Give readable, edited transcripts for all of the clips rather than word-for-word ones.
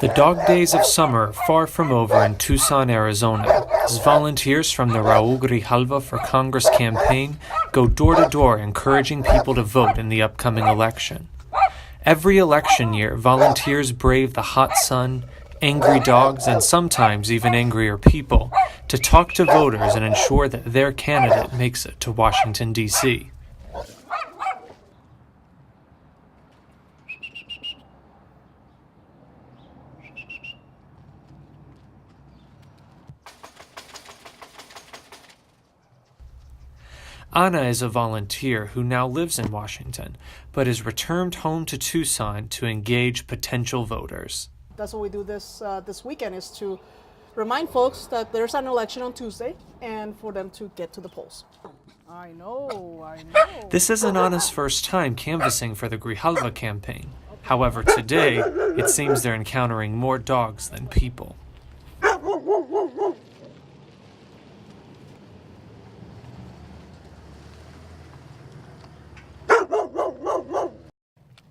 The dog days of summer are far from over in Tucson, Arizona, as volunteers from the Raul Grijalva for Congress campaign go door to door encouraging people to vote in the upcoming election. Every election year, volunteers brave the hot sun, angry dogs, and sometimes even angrier people to talk to voters and ensure that their candidate makes it to Washington, D.C. Ana is a volunteer who now lives in Washington, but is returned home to Tucson to engage potential voters. That's what we do this weekend, is to remind folks that there's an election on Tuesday and for them to get to the polls. I know. This isn't Ana's first time canvassing for the Grijalva campaign. However, today, it seems they're encountering more dogs than people.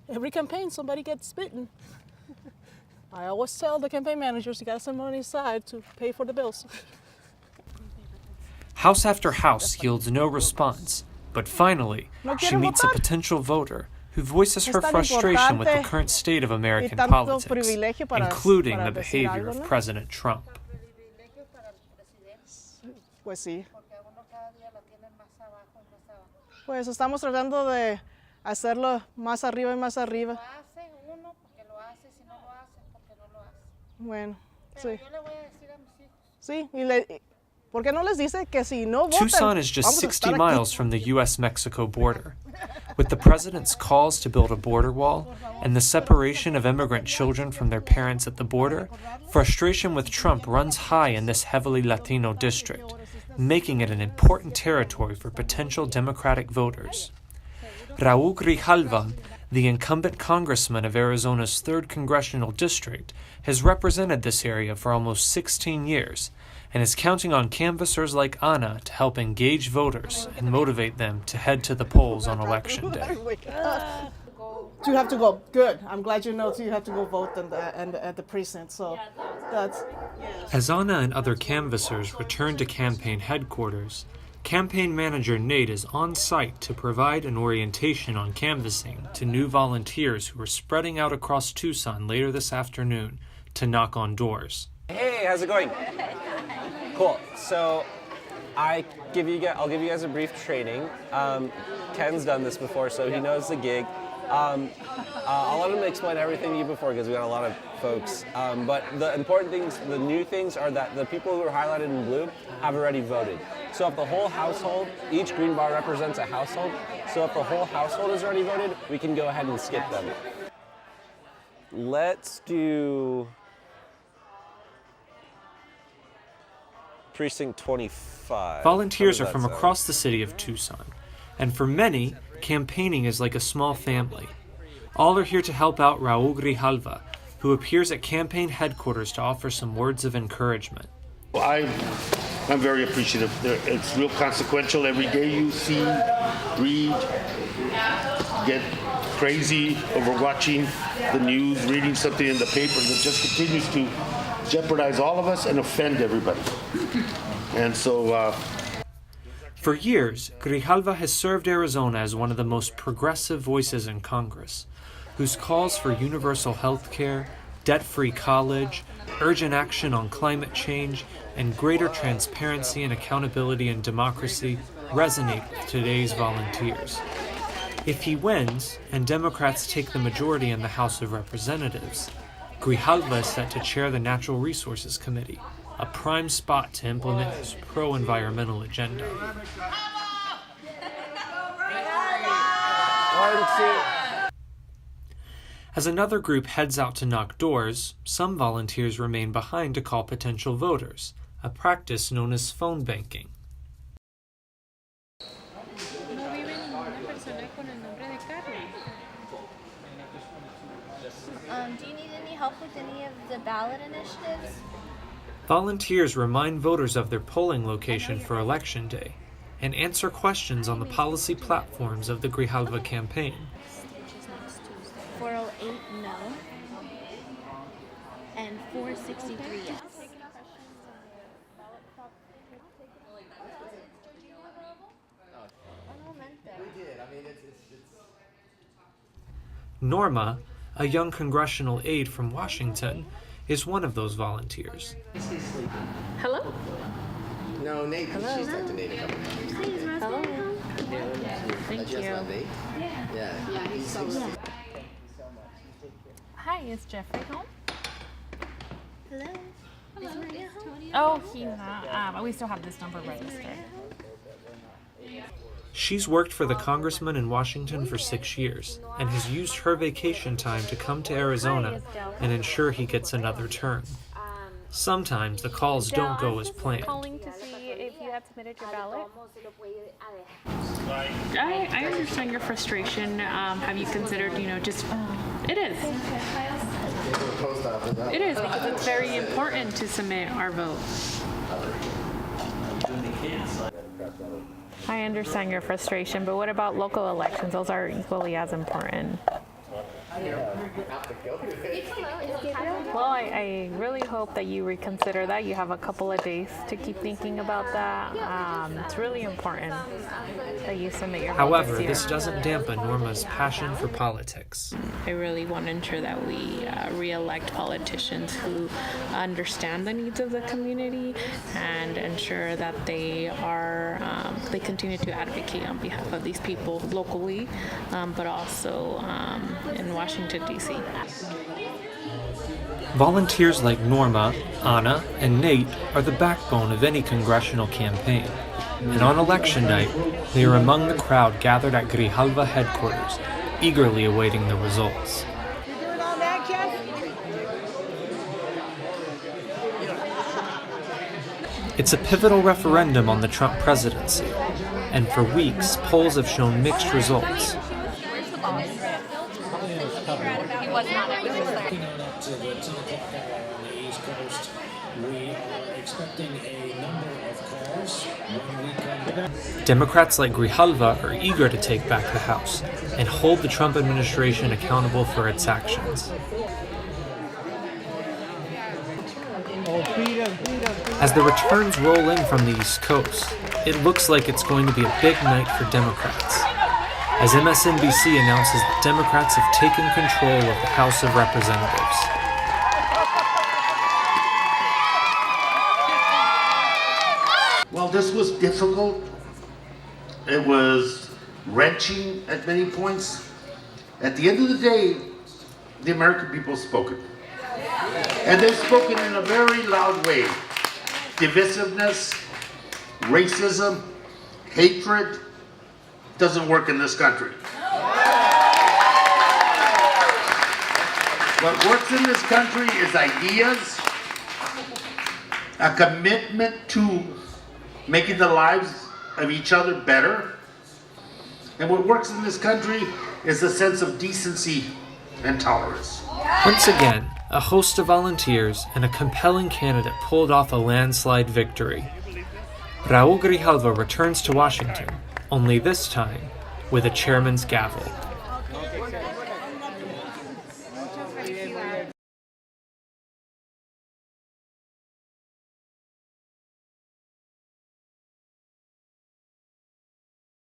Every campaign, somebody gets bitten. I always tell the campaign managers, you got some money aside to pay for the bills. House after house yields no response, but finally, she meets a potential voter who voices her frustration with the current state of American politics, including the behavior of President Trump. Pues sí. Pues estamos tratando de hacerlo más arriba y más arriba. Bueno, sí. Sí, y ¿por qué no les dice que si no votan? Tucson is just 60 miles from the U.S.-Mexico border. With the president's calls to build a border wall and the separation of immigrant children from their parents at the border, frustration with Trump runs high in this heavily Latino district, making it an important territory for potential Democratic voters. Raul Grijalva, the incumbent congressman of Arizona's 3rd Congressional District, has represented this area for almost 16 years and is counting on canvassers like Ana to help engage voters and motivate them to head to the polls on Election Day. You have to go. Good. I'm glad you know you have to go vote at the precinct. So that's. As Ana and other canvassers return to campaign headquarters, campaign manager Nate is on site to provide an orientation on canvassing to new volunteers who are spreading out across Tucson later this afternoon to knock on doors. Hey, how's it going? Cool. So I'll give you guys a brief training. Ken's done this before, so he knows the gig. I'll let him explain everything to you before, because we got a lot of folks. But the important things, the new things, are that the people who are highlighted in blue have already voted. So if the whole household, each green bar represents a household, so if the whole household has already voted, we can go ahead and skip them. Let's do Precinct 25. Volunteers are from across the city of Tucson, and for many, campaigning is like a small family. All are here to help out Raul Grijalva, who appears at campaign headquarters to offer some words of encouragement. I'm very appreciative. It's real consequential. Every day you see, read, get crazy over watching the news, reading something in the paper that just continues to jeopardize all of us and offend everybody. And so for years, Grijalva has served Arizona as one of the most progressive voices in Congress, whose calls for universal health care, debt-free college, urgent action on climate change, and greater transparency and accountability in democracy resonate with today's volunteers. If he wins, and Democrats take the majority in the House of Representatives, Grijalva is set to chair the Natural Resources Committee, a prime spot to implement his pro-environmental agenda. As another group heads out to knock doors, some volunteers remain behind to call potential voters, a practice known as phone banking. Do you need any help with any of the ballot initiatives? Volunteers remind voters of their polling location for Election Day and answer questions on the policy platforms of the Grijalva campaign. 408 no. and 463 yes. Norma, a young congressional aide from Washington, is one of those volunteers. Hello? No, Nate. She's talked to Nate a couple times. Hello. Thank you. Yeah. He's so Hi, is Jeffrey home? Hello. Is Maria home? Oh, he's not. We still have this number registered. She's worked for the congressman in Washington for 6 years and has used her vacation time to come to Arizona and ensure he gets another term. Sometimes the calls don't go as planned. Calling to see if you had submitted your ballot. I understand your frustration. Have you considered, just... It is. It is, because it's very important to submit our vote. I understand your frustration, but what about local elections? Those are equally as important. Well, I really hope that you reconsider that. You have a couple of days to keep thinking about that. It's really important that you submit your vote However, year. this doesn't dampen Norma's passion for politics. I really want to ensure that we re-elect politicians who understand the needs of the community and ensure that they continue to advocate on behalf of these people locally, but also in Washington, D.C. Volunteers like Norma, Anna, and Nate are the backbone of any congressional campaign. And on election night, they are among the crowd gathered at Grijalva headquarters, eagerly awaiting the results. It's a pivotal referendum on the Trump presidency, and for weeks, polls have shown mixed results. Democrats like Grijalva are eager to take back the House and hold the Trump administration accountable for its actions. As the returns roll in from the East Coast, it looks like it's going to be a big night for Democrats, as MSNBC announces that Democrats have taken control of the House of Representatives. Well, this was difficult. It was wrenching at many points. At the end of the day, the American people have spoken. And they've spoken in a very loud way. Divisiveness, racism, hatred doesn't work in this country. What works in this country is ideas, a commitment to making the lives of each other better. And what works in this country is a sense of decency and tolerance. Once again, a host of volunteers and a compelling candidate pulled off a landslide victory. Raul Grijalva returns to Washington, only this time with a chairman's gavel.